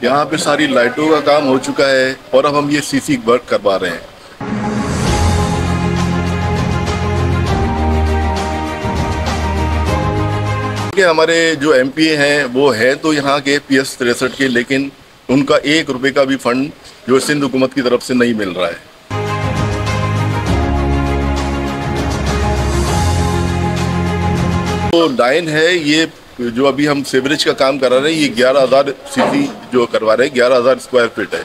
यहाँ पे सारी लाइटों का काम हो चुका है और अब हम ये सीसी वर्क करवा रहे हैं। हमारे जो एमपी हैं वो है तो यहाँ के PS 63 के, लेकिन उनका 1 रुपए का भी फंड जो सिंध हुकूमत की तरफ से नहीं मिल रहा है। तो लाइन है ये जो अभी हम सीवरेज का काम करा रहे हैं, ये 11,000 सीसी जो करवा रहे हैं, 11,000 स्क्वायर फीट है।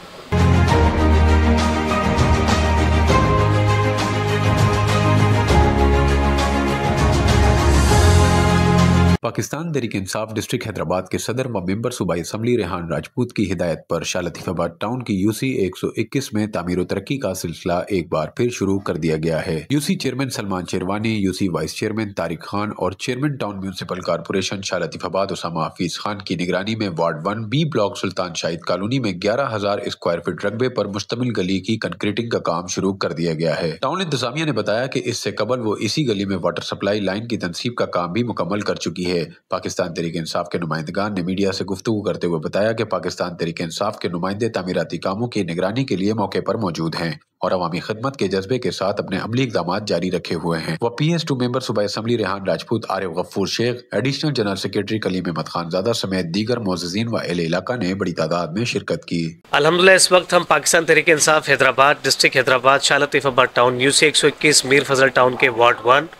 पाकिस्तान तहरीक इंसाफ डिस्ट्रिक्ट हैदराबाद के सदर व मेंबर सूबाई असम्बली रेहान राजपूत की हिदायत पर शाह लतीफाबाद टाउन की UC 121 में तामीर व तरक्की का सिलसिला एक बार फिर शुरू कर दिया गया है। UC chairman Salman Sherwani, UC vice chairman Tariq Khan और chairman town municipal corporation Shah Latifabad Usama Hafeez Khan की निगरानी में ward 1 B block Sultan Shahid colony में 11,000 स्क्वायर फीट रकबे पर मुश्तमिल गली की कंक्रीटिंग का काम शुरू कर दिया गया है। टाउन इंतजामिया ने बताया कि इससे कबल वो इसी गली में वाटर सप्लाई लाइन की तनसीब का काम भी मुकम्मल कर चुकी है। पाकिस्तान तहरीक इंसाफ के नुमाइंदगान ने मीडिया से गुफ्तगू करते हुए बताया कि पाकिस्तान तहरीक इंसाफ के नुमाइंदे तामीराती कामों की निगरानी के लिए मौके पर मौजूद हैं और अवामी खिदमत के जज्बे के साथ अपने अमली इक़दाम जारी रखे हुए हैं। वह PS2 मेंबर सूबाई assembly Rehan Rajput, Arif Gafoor Shaikh, additional general secretary Kaleem Ahmed Khanzada समेत दीगर मोअज़्ज़िज़ीन व अहले इलाका ने बड़ी तादाद में शिरकत की। अल्हम्दुलिल्लाह इस वक्त हम Pakistan Tehreek Insaf Hyderabad district Hyderabad Shah Latifabad town UC 121 Mir Fazal town के ward 1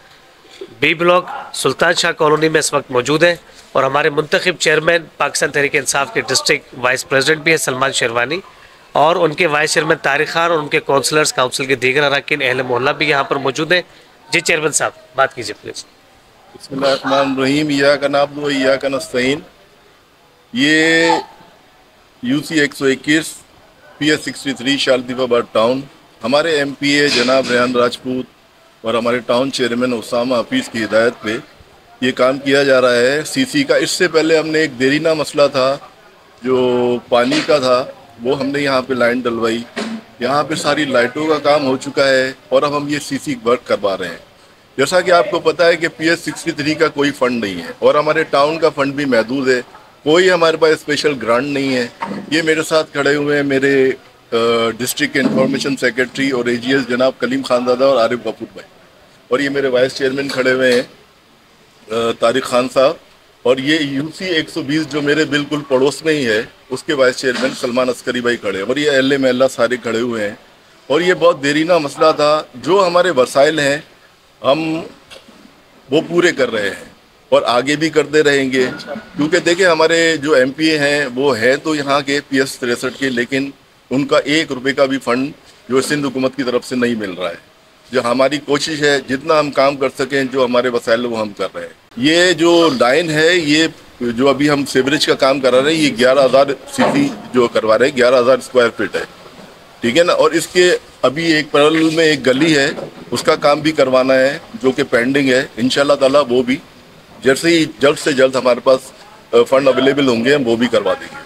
B block Sultan Shah colony में इस वक्त मौजूद है और हमारे मुंतखब चेयरमैन पाकिस्तान तहरीक इंसाफ के डिस्ट्रिक्ट वाइस प्रेसिडेंट भी है सलमान शेरवानी, और उनके वाइस चेयरमैन तारिक खान और उनके काउंसलर्स काउंसिल के दीगर अरकान अहले मोहल्ला भी यहाँ पर मौजूद हैं। जी चेयरमैन साहब बात कीजिए प्लीज़। बिस्मिल्लाहिर्रहमानिर्रहीम, इय्याका नअबुदु व इय्याका नस्तईन। ये UC 121 PS 63 Shah Latifabad town, हमारे MP जनाब रेहान राजपूत और हमारे टाउन चेयरमैन उसामा हफीज़ की हिदायत पे ये काम किया जा रहा है सीसी का। इससे पहले हमने एक देरीना मसला था जो पानी का था, वो हमने यहाँ पे लाइन डलवाई। यहाँ पे सारी लाइटों का काम हो चुका है और अब हम ये सीसी वर्क करवा रहे हैं। जैसा कि आपको पता है कि PS 63 का कोई फ़ंड नहीं है और हमारे टाउन का फ़ंड भी महदूद है, कोई हमारे पास स्पेशल ग्रांट नहीं है। ये मेरे साथ खड़े हुए हैं मेरे डिस्ट्रिक्ट इंफॉर्मेशन सेक्रेटरी और AGS जनाब कलीम खानजादा और आरिफ गफूर भाई, और ये मेरे वाइस चेयरमैन खड़े हुए हैं तारिक खान साहब, और ये UC 120 जो मेरे बिल्कुल पड़ोस में ही है उसके वाइस चेयरमैन सलमान अस्करी भाई खड़े हैं, और ये अहले महल्ला सारे खड़े हुए हैं। और ये बहुत देरीना मसला था, जो हमारे वसाइल हैं हम वो पूरे कर रहे हैं और आगे भी करते रहेंगे, क्योंकि देखिए हमारे जो MP हैं वो है तो यहाँ के PS 63 के, लेकिन उनका 1 रुपए का भी फंड जो सिंध हुकूमत की तरफ से नहीं मिल रहा है। जो हमारी कोशिश है जितना हम काम कर सकें, जो हमारे वसाइल वो हम कर रहे हैं। ये जो लाइन है ये जो अभी हम सीवरेज का काम करा रहे हैं, ये 11,000 सीसी जो करवा रहे हैं, 11,000 स्क्वायर फीट है, ठीक है ना। और इसके अभी एक पैरेलल में एक गली है, उसका काम भी करवाना है जो कि पेंडिंग है। इंशाल्लाह ताला वो भी जैसे ही जल्द से जल्द हमारे पास फंड अवेलेबल होंगे हम वो भी करवा देंगे।